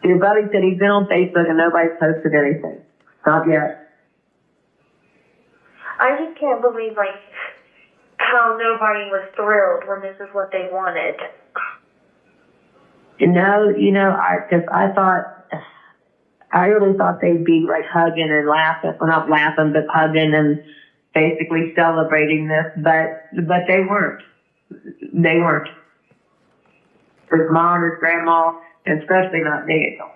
Your buddy said he's been on Facebook and nobody's posted anything. Not yet. I just can't believe, how nobody was thrilled when this is what they wanted. I really thought they'd be hugging and laughing, well, not laughing, but hugging and basically celebrating this, but they weren't. They weren't. His mom, his grandma, and especially not Daniel.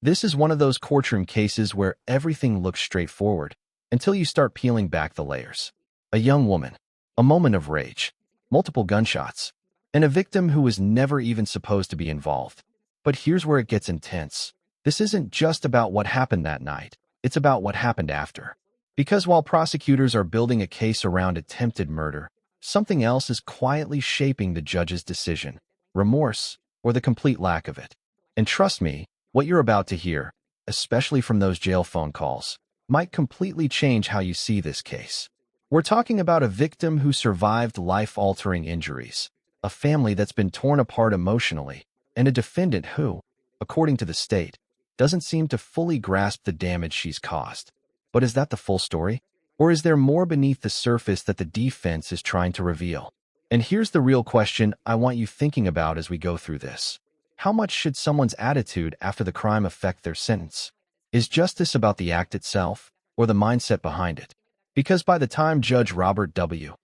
This is one of those courtroom cases where everything looks straightforward until you start peeling back the layers. A young woman, a moment of rage, multiple gunshots, and a victim who was never even supposed to be involved. But here's where it gets intense. This isn't just about what happened that night. It's about what happened after. Because while prosecutors are building a case around attempted murder, something else is quietly shaping the judge's decision: remorse, or the complete lack of it. And trust me, what you're about to hear, especially from those jail phone calls, might completely change how you see this case. We're talking about a victim who survived life-altering injuries, a family that's been torn apart emotionally, and a defendant who, according to the state, doesn't seem to fully grasp the damage she's caused. But is that the full story? Or is there more beneath the surface that the defense is trying to reveal? And here's the real question I want you thinking about as we go through this. How much should someone's attitude after the crime affect their sentence? Is justice about the act itself, or the mindset behind it? Because by the time Judge Robert W.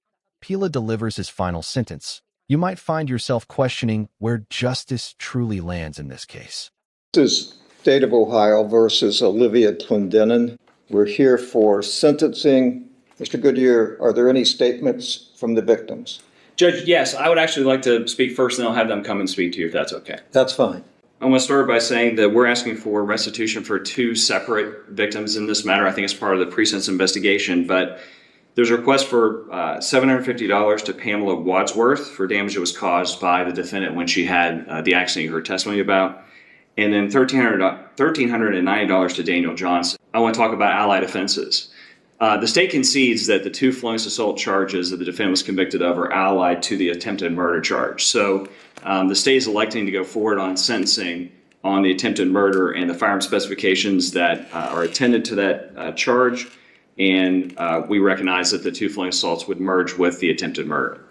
Pila delivers his final sentence, you might find yourself questioning where justice truly lands in this case. This is State of Ohio versus Olivia Clendenin. We're here for sentencing. Mr. Goodyear, are there any statements from the victims? Judge, yes, I would actually like to speak first, and I'll have them come and speak to you if that's okay. That's fine. I want to start by saying that we're asking for restitution for two separate victims in this matter. I think it's part of the pre-sentence investigation, but there's a request for $750 to Pamela Wadsworth for damage that was caused by the defendant when she had the accident you heard testimony about, and then $1,390 to Daniel Johnson. I want to talk about allied offenses. The state concedes that the two felonious assault charges that the defendant was convicted of are allied to the attempted murder charge. So the state is electing to go forward on sentencing on the attempted murder and the firearm specifications that are attended to that charge. And we recognize that the two felonious assaults would merge with the attempted murder.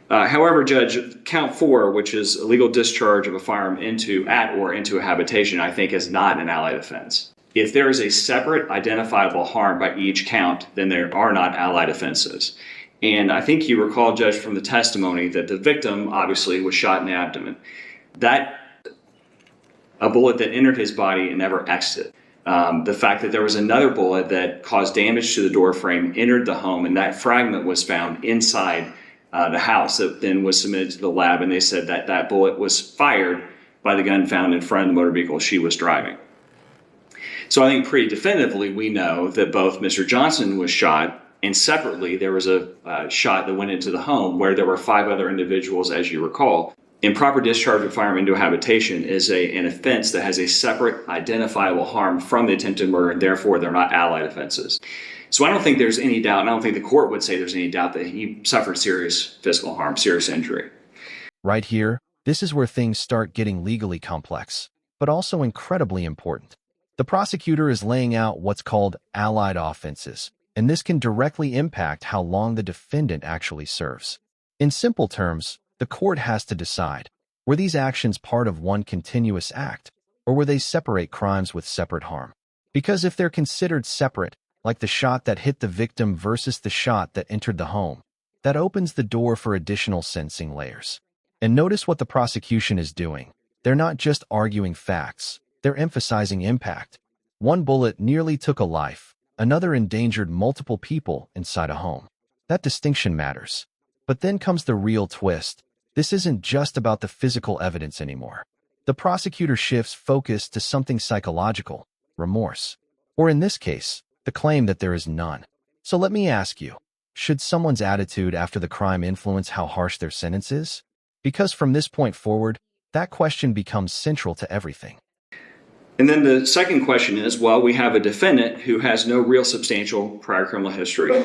However, Judge, count 4, which is illegal discharge of a firearm into a habitation, I think is not an allied offense. If there is a separate identifiable harm by each count, then there are not allied offenses. And I think you recall, Judge, from the testimony that the victim obviously was shot in the abdomen. A bullet that entered his body and never exited. The fact that there was another bullet that caused damage to the door frame entered the home, and that fragment was found inside the house that then was submitted to the lab, and they said that that bullet was fired by the gun found in front of the motor vehicle she was driving. So I think pretty definitively we know that both Mr. Johnson was shot, and separately there was a shot that went into the home where there were 5 other individuals, as you recall. Improper discharge of a firearm into a habitation is an offense that has a separate identifiable harm from the attempted murder, and therefore they're not allied offenses. So I don't think there's any doubt, and I don't think the court would say there's any doubt that he suffered serious physical harm, serious injury. Right here, this is where things start getting legally complex, but also incredibly important. The prosecutor is laying out what's called allied offenses, and this can directly impact how long the defendant actually serves. In simple terms, the court has to decide, were these actions part of one continuous act, or were they separate crimes with separate harm? Because if they're considered separate, like the shot that hit the victim versus the shot that entered the home, that opens the door for additional sentencing layers. And notice what the prosecution is doing. They're not just arguing facts, they're emphasizing impact. One bullet nearly took a life, another endangered multiple people inside a home. That distinction matters. But then comes the real twist. This isn't just about the physical evidence anymore. The prosecutor shifts focus to something psychological, remorse. Or in this case, the claim that there is none. So let me ask you, should someone's attitude after the crime influence how harsh their sentence is? Because from this point forward, that question becomes central to everything. And then the second question is, well, we have a defendant who has no real substantial prior criminal history,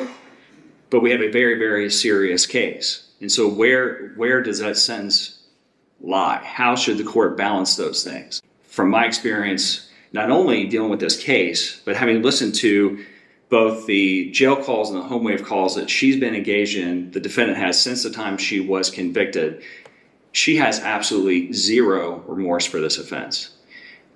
but we have a very, very serious case. And so where does that sentence lie? How should the court balance those things? from my experience, not only dealing with this case, but having listened to both the jail calls and the home wave calls that she's been engaged in, the defendant has since the time she was convicted, she has absolutely zero remorse for this offense.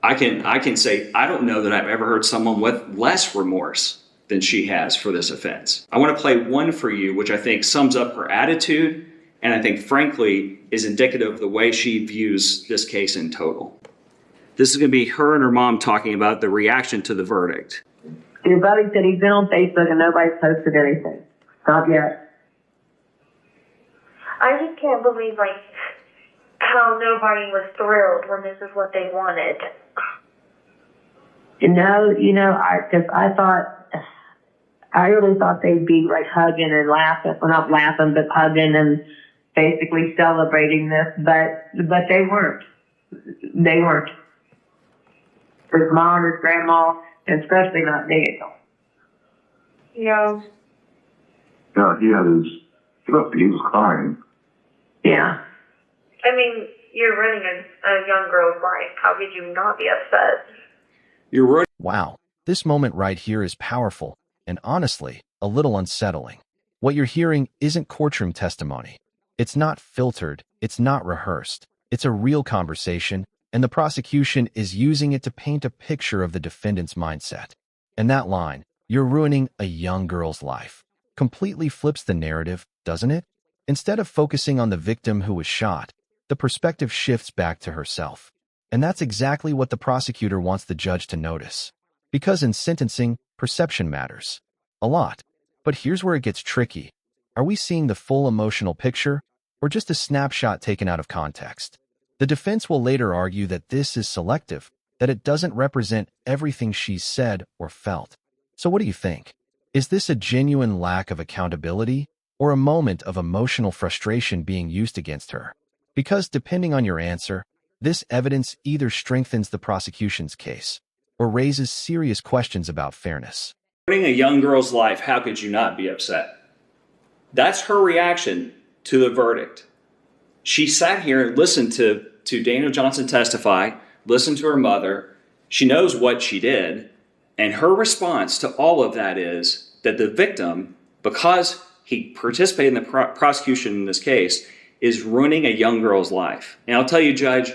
I can say I don't know that I've ever heard someone with less remorse than she has for this offense. I want to play one for you, which I think sums up her attitude, and I think, frankly, is indicative of the way she views this case in total. This is going to be her and her mom talking about the reaction to the verdict. Your buddy said he's been on Facebook and nobody's posted anything. Not yet. I just can't believe, like, how nobody was thrilled when this is what they wanted. I really thought they'd be like hugging and laughing, well, not laughing, but hugging and basically celebrating this, but they weren't. They weren't. His mom, his grandma, and especially not Daniel. Yeah. Yeah, he was crying. Yeah. I mean, you're ruining a young girl's life. How could you not be upset? You're right. Wow, this moment right here is powerful and honestly, a little unsettling. What you're hearing isn't courtroom testimony. It's not filtered, it's not rehearsed. It's a real conversation, and the prosecution is using it to paint a picture of the defendant's mindset. And that line, "You're ruining a young girl's life," completely flips the narrative, doesn't it? Instead of focusing on the victim who was shot, the perspective shifts back to herself. And that's exactly what the prosecutor wants the judge to notice. Because in sentencing, perception matters a lot. But here's where it gets tricky. Are we seeing the full emotional picture, or just a snapshot taken out of context? The defense will later argue that this is selective, that it doesn't represent everything she's said or felt. So what do you think? Is this a genuine lack of accountability, or a moment of emotional frustration being used against her? Because depending on your answer, this evidence either strengthens the prosecution's case or raises serious questions about fairness. Ruining a young girl's life, how could you not be upset? That's her reaction to the verdict. She sat here and listened to Daniel Johnson testify, listened to her mother. She knows what she did. And her response to all of that is that the victim, because he participated in the prosecution in this case, is ruining a young girl's life. And I'll tell you, Judge,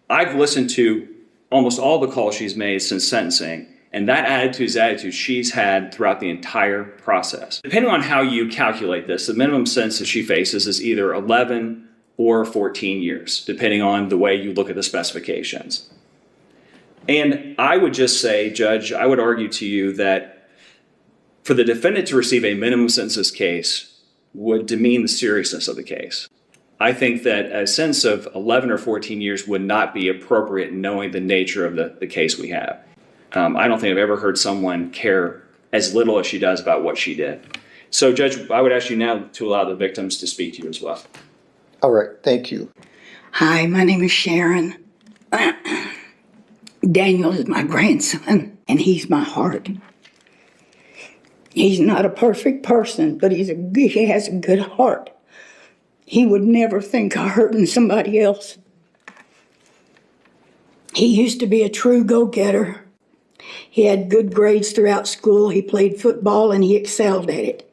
I've listened to almost all the calls she's made since sentencing, and that attitude is the attitude she's had throughout the entire process. Depending on how you calculate this, the minimum sentence that she faces is either 11 or 14 years, depending on the way you look at the specifications. And I would just say, Judge, I would argue to you that for the defendant to receive a minimum sentence in this case would demean the seriousness of the case. I think that a sentence of 11 or 14 years would not be appropriate knowing the nature of the case we have. I don't think I've ever heard someone care as little as she does about what she did. So, Judge, I would ask you now to allow the victims to speak to you as well. All right, thank you. Hi, my name is Sharon. Daniel is my grandson, and he's my heart. He's not a perfect person, but he has a good heart. He would never think of hurting somebody else. He used to be a true go-getter. He had good grades throughout school. He played football, and he excelled at it.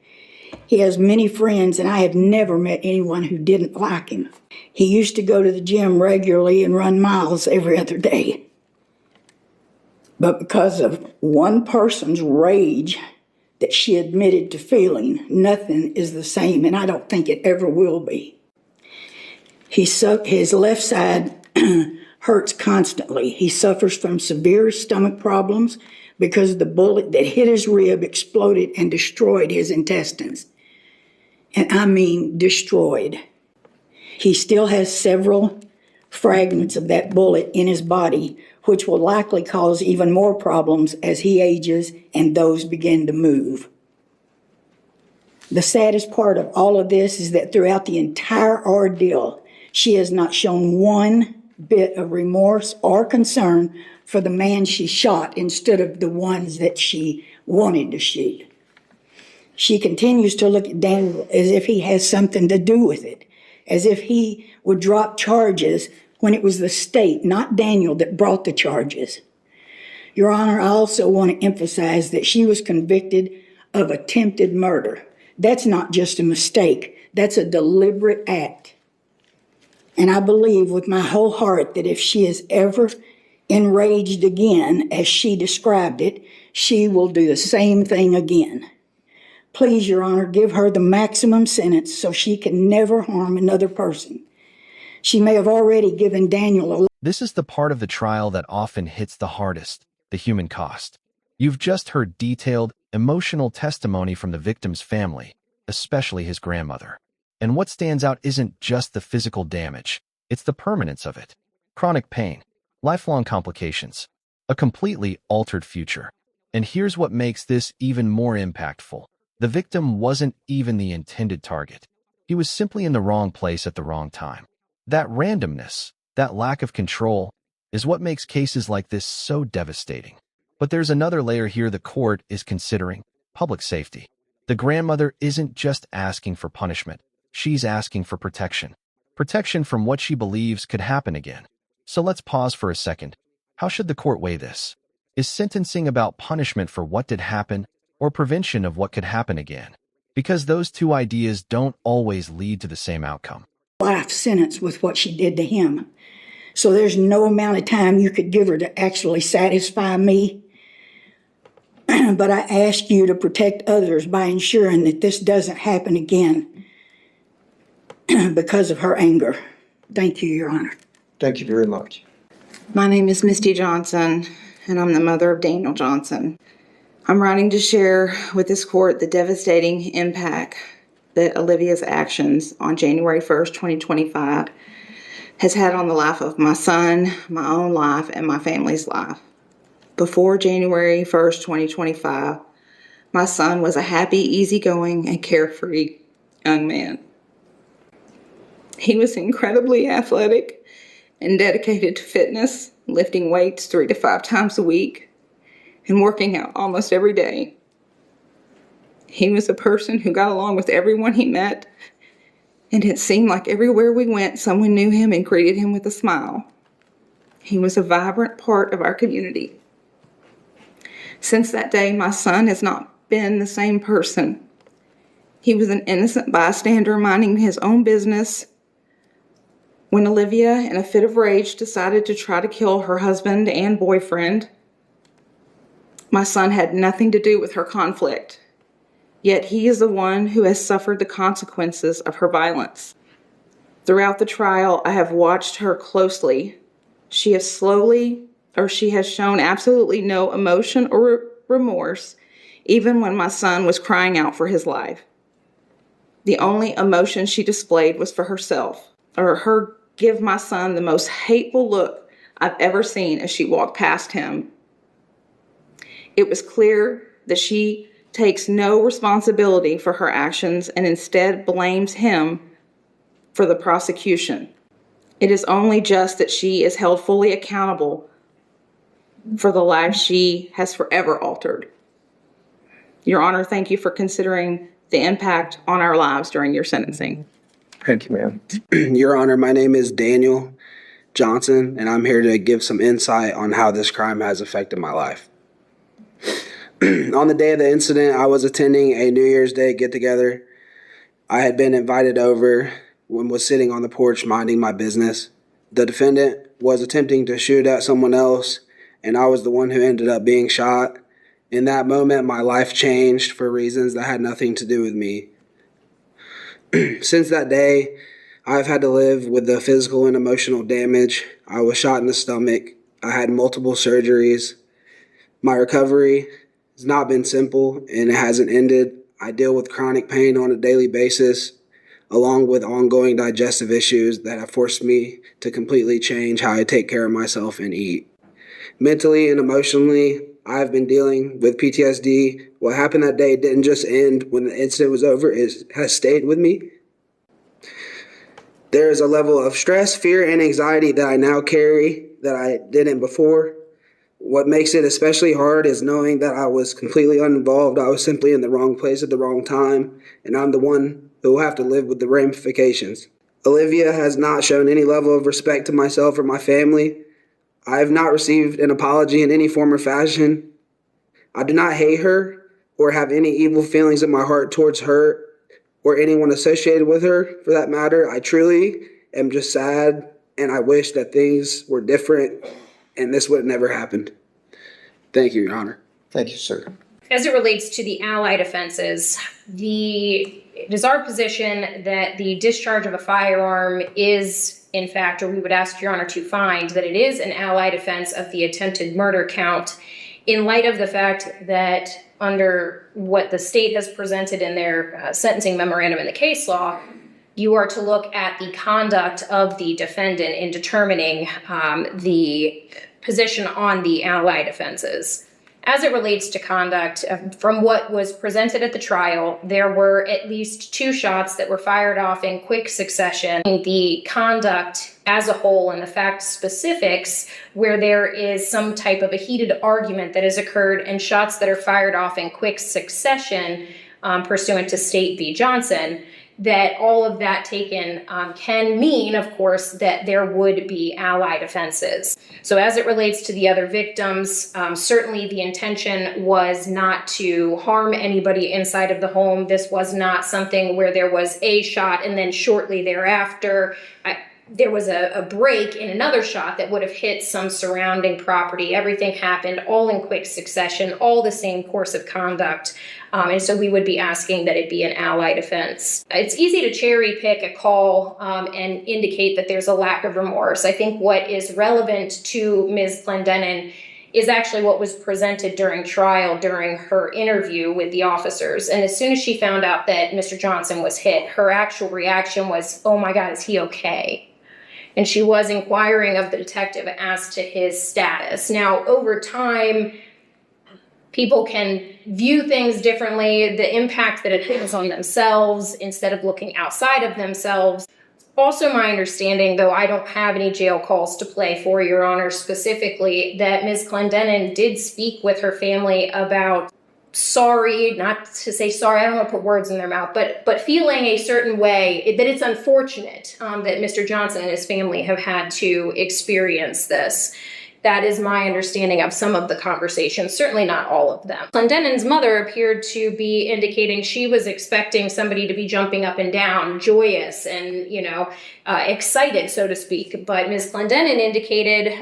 He has many friends, and I have never met anyone who didn't like him. He used to go to the gym regularly and run miles every other day. But because of one person's rage that she admitted to feeling, nothing is the same, and I don't think it ever will be. His left side hurts constantly. He suffers from severe stomach problems because the bullet that hit his rib exploded and destroyed his intestines. And I mean destroyed. He still has several fragments of that bullet in his body, which will likely cause even more problems as he ages and those begin to move. The saddest part of all of this is that throughout the entire ordeal, she has not shown one bit of remorse or concern for the man she shot instead of the ones that she wanted to shoot. She continues to look at Daniel as if he has something to do with it, as if he would drop charges when it was the state, not Daniel, that brought the charges. Your Honor, I also want to emphasize that she was convicted of attempted murder. That's not just a mistake. That's a deliberate act. And I believe with my whole heart that if she is ever enraged again, as she described it, she will do the same thing again. Please, Your Honor, give her the maximum sentence so she can never harm another person. She may have already given Daniel a... This is the part of the trial that often hits the hardest, the human cost. You've just heard detailed, emotional testimony from the victim's family, especially his grandmother. And what stands out isn't just the physical damage, it's the permanence of it. Chronic pain, lifelong complications, a completely altered future. And here's what makes this even more impactful. The victim wasn't even the intended target. He was simply in the wrong place at the wrong time. That randomness, that lack of control, is what makes cases like this so devastating. But there's another layer here the court is considering: public safety. The grandmother isn't just asking for punishment, she's asking for protection. Protection from what she believes could happen again. So let's pause for a second. How should the court weigh this? Is sentencing about punishment for what did happen, or prevention of what could happen again? Because those two ideas don't always lead to the same outcome. Life sentence with what she did to him. So there's no amount of time you could give her to actually satisfy me. But I ask you to protect others by ensuring that this doesn't happen again because of her anger. Thank you, Your Honor. Thank you very much. My name is Misty Johnson, and I'm the mother of Daniel Johnson. I'm writing to share with this court the devastating impact that Olivia's actions on January 1st, 2025 has had on the life of my son, my own life, and my family's life. Before January 1st, 2025, my son was a happy, easygoing, and carefree young man. He was incredibly athletic and dedicated to fitness, lifting weights 3 to 5 times a week, and working out almost every day. He was a person who got along with everyone he met, and it seemed like everywhere we went, someone knew him and greeted him with a smile. He was a vibrant part of our community. Since that day, my son has not been the same person. He was an innocent bystander minding his own business when Olivia, in a fit of rage, decided to try to kill her husband and boyfriend. My son had nothing to do with her conflict. Yet he is the one who has suffered the consequences of her violence. Throughout the trial, I have watched her closely. She has shown absolutely no emotion or remorse, even when my son was crying out for his life. The only emotion she displayed was for herself, or her give my son the most hateful look I've ever seen as she walked past him. It was clear that she takes no responsibility for her actions and instead blames him for the prosecution. It is only just that she is held fully accountable for the life she has forever altered. Your Honor, thank you for considering the impact on our lives during your sentencing. Thank you, ma'am. Your Honor, my name is Daniel Johnson, and I'm here to give some insight on how this crime has affected my life. On the day of the incident, I was attending a New Year's Day get-together. I had been invited over and was sitting on the porch minding my business. The defendant was attempting to shoot at someone else, and I was the one who ended up being shot. In that moment, my life changed for reasons that had nothing to do with me. Since that day, I've had to live with the physical and emotional damage. I was shot in the stomach. I had multiple surgeries. My recovery has not been simple, and it hasn't ended. I deal with chronic pain on a daily basis, along with ongoing digestive issues that have forced me to completely change how I take care of myself and eat. Mentally and emotionally, I've been dealing with PTSD. What happened that day didn't just end when the incident was over. It has stayed with me. There is a level of stress, fear, and anxiety that I now carry that I didn't before. What makes it especially hard is knowing that I was completely uninvolved. I was simply in the wrong place at the wrong time, and I'm the one who will have to live with the ramifications. Olivia has not shown any level of respect to myself or my family. I have not received an apology in any form or fashion. I do not hate her or have any evil feelings in my heart towards her or anyone associated with her, for that matter. I truly am just sad, and I wish that things were different and this would have never happened. Thank you, Your Honor. Thank you, sir. As it relates to the allied offenses, it is our position that the discharge of a firearm is, in fact, or we would ask Your Honor to find that it is an allied offense of the attempted murder count, in light of the fact that under what the state has presented in their sentencing memorandum in the case law, you are to look at the conduct of the defendant in determining the position on the allied offenses. As it relates to conduct, from what was presented at the trial, there were at least 2 shots that were fired off in quick succession. The conduct as a whole and the fact specifics where there is some type of a heated argument that has occurred and shots that are fired off in quick succession pursuant to State v. Johnson, that all of that taken can mean, of course, that there would be allied offenses. So as it relates to the other victims, certainly the intention was not to harm anybody inside of the home. This was not something where there was a shot and then shortly thereafter, there was a break in another shot that would have hit some surrounding property. Everything happened all in quick succession, all the same course of conduct. And so we would be asking that it be an allied offense. It's easy to cherry pick a call and indicate that there's a lack of remorse. I think what is relevant to Ms. Clendenin is actually what was presented during trial during her interview with the officers. And as soon as she found out that Mr. Johnson was hit, her actual reaction was, "Oh my God, is he okay?" And she was inquiring of the detective as to his status. Now, over time, people can view things differently, the impact that it has on themselves instead of looking outside of themselves. Also my understanding, though I don't have any jail calls to play for, Your Honor, specifically, that Ms. Clendenin did speak with her family about sorry, not to say sorry, I don't want to put words in their mouth, but feeling a certain way, that it's unfortunate that Mr. Johnson and his family have had to experience this. That is my understanding of some of the conversations, certainly not all of them. Clendenin's mother appeared to be indicating she was expecting somebody to be jumping up and down, joyous and, excited, so to speak. But Ms. Clendenin indicated,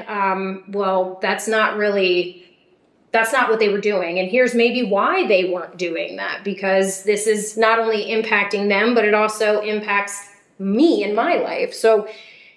well, that's not what they were doing. And here's maybe why they weren't doing that, because this is not only impacting them, but it also impacts me in my life. So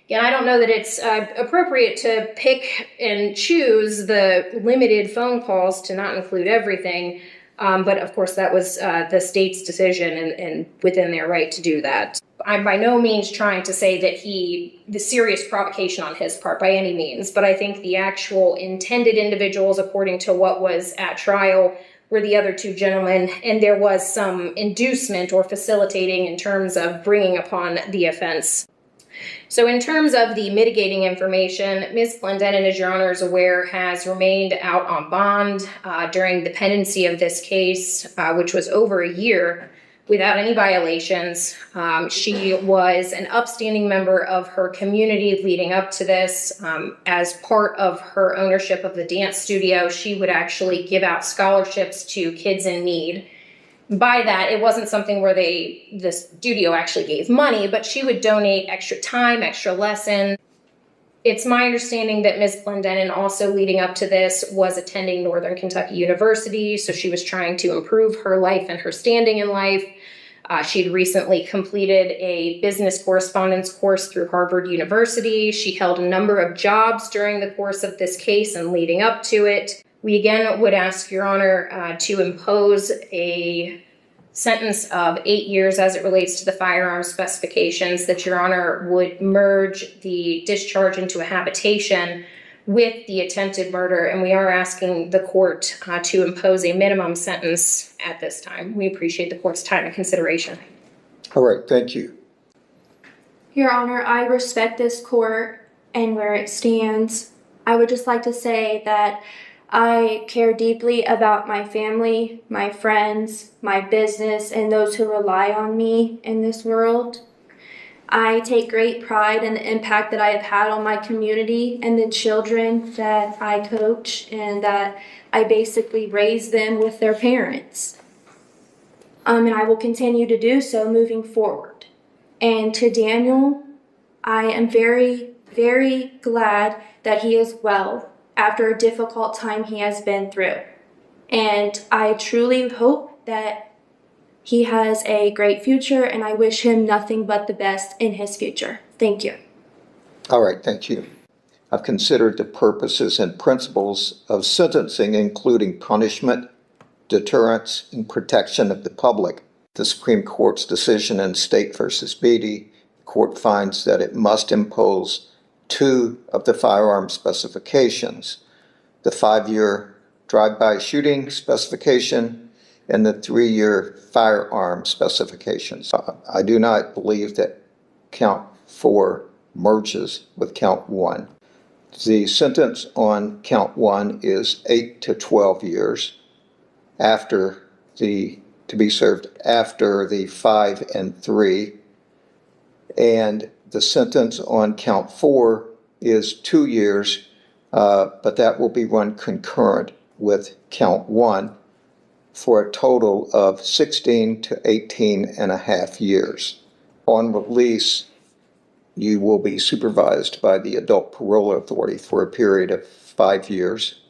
again, I don't know that it's appropriate to pick and choose the limited phone calls to not include everything. But of course, that was the state's decision and within their right to do that. I'm by no means trying to say that the serious provocation on his part by any means, but I think the actual intended individuals, according to what was at trial, were the other 2 gentlemen, and there was some inducement or facilitating in terms of bringing upon the offense. So in terms of the mitigating information, Ms. Clendenin, as Your Honor is aware, has remained out on bond during the pendency of this case, which was over a year, without any violations. She was an upstanding member of her community leading up to this. As part of her ownership of the dance studio, she would actually give out scholarships to kids in need. By that, it wasn't something where the studio actually gave money, but she would donate extra time, extra lesson. It's my understanding that Ms. Clendenin, also leading up to this, was attending Northern Kentucky University, so she was trying to improve her life and her standing in life. She'd recently completed a business correspondence course through Harvard University. She held a number of jobs during the course of this case and leading up to it. We again would ask Your Honor to impose a sentence of 8 years as it relates to the firearm specifications, that Your Honor would merge the discharge into a habitation with the attempted murder, and we are asking the court to impose a minimum sentence at this time. We appreciate the court's time and consideration. All right, thank you. Your Honor, I respect this court and where it stands. I would just like to say that I care deeply about my family, my friends, my business, and those who rely on me in this world. I take great pride in the impact that I have had on my community and the children that I coach and that I basically raise them with their parents. And I will continue to do so moving forward. And to Daniel, I am very, very glad that he is well after a difficult time he has been through. And I truly hope that he has a great future, and I wish him nothing but the best in his future. Thank you. All right, thank you. I've considered the purposes and principles of sentencing, including punishment, deterrence, and protection of the public. The Supreme Court's decision in State v. Beatty, the court finds that it must impose 2 of the firearm specifications, the 5-year drive-by shooting specification and the 3-year firearm specifications. I do not believe that count 4 merges with count 1. The sentence on count 1 is 8 to 12 years to be served after the 5 and 3, and the sentence on count 4 is 2 years, but that will be run concurrent with count 1 for a total of 16 to 18 and a half years. On release, you will be supervised by the Adult Parole Authority for a period of 5 years.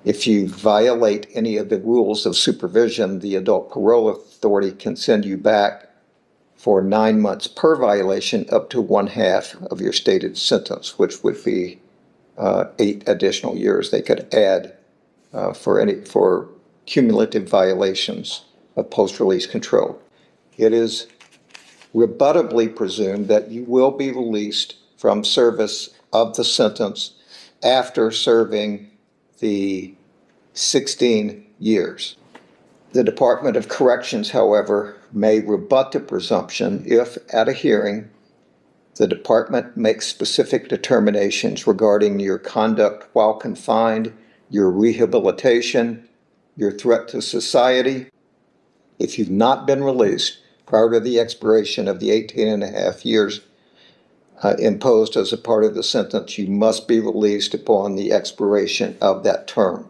If you violate any of the rules of supervision, the Adult Parole Authority can send you back for 9 months per violation, up to 1/2 of your stated sentence, which would be 8 additional years they could add for cumulative violations of post-release control. It is rebuttably presumed that you will be released from service of the sentence after serving the 16 years. The Department of Corrections, however, may rebut the presumption if, at a hearing, the department makes specific determinations regarding your conduct while confined, your rehabilitation, your threat to society. If you've not been released prior to the expiration of the 18 and a half years imposed as a part of the sentence, you must be released upon the expiration of that term.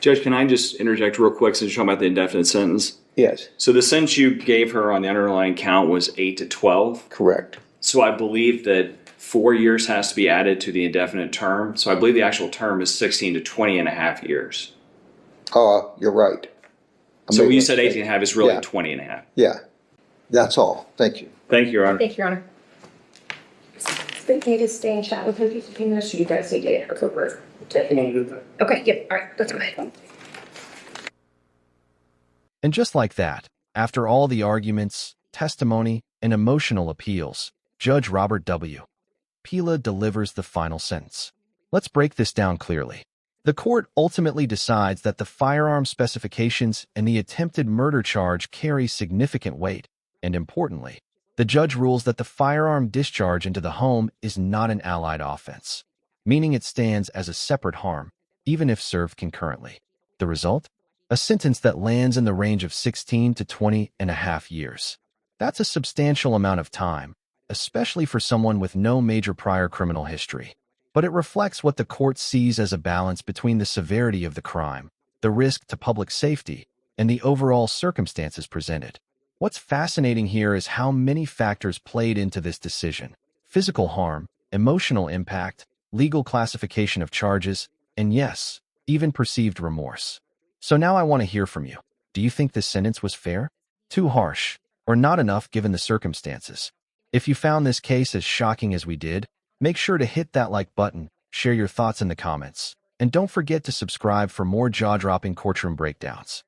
Judge, can I just interject real quick since you're talking about the indefinite sentence? Yes. So the sentence you gave her on the underlying count was 8 to 12? Correct. So I believe that 4 years has to be added to the indefinite term. So I believe the actual term is 16 to 20 and a half years. You're right. So when you said 18 and a half, it's really Yeah. 20 and a half. Yeah, that's all. Thank you. Thank you, Your Honor. Thank you, Your Honor. You just stay and chat with her for 15 minutes, or you guys need to get her over. Okay, yep, all right, let's go ahead. And just like that, after all the arguments, testimony, and emotional appeals, Judge Robert W. Pila delivers the final sentence. Let's break this down clearly. The court ultimately decides that the firearm specifications and the attempted murder charge carry significant weight, and importantly, the judge rules that the firearm discharge into the home is not an allied offense, meaning it stands as a separate harm, even if served concurrently. The result? A sentence that lands in the range of 16 to 20 and a half years. That's a substantial amount of time, especially for someone with no major prior criminal history. But it reflects what the court sees as a balance between the severity of the crime, the risk to public safety, and the overall circumstances presented. What's fascinating here is how many factors played into this decision: physical harm, emotional impact, legal classification of charges, and yes, even perceived remorse. So now I want to hear from you. Do you think this sentence was fair, too harsh, or not enough given the circumstances? If you found this case as shocking as we did, make sure to hit that like button, share your thoughts in the comments, and don't forget to subscribe for more jaw-dropping courtroom breakdowns.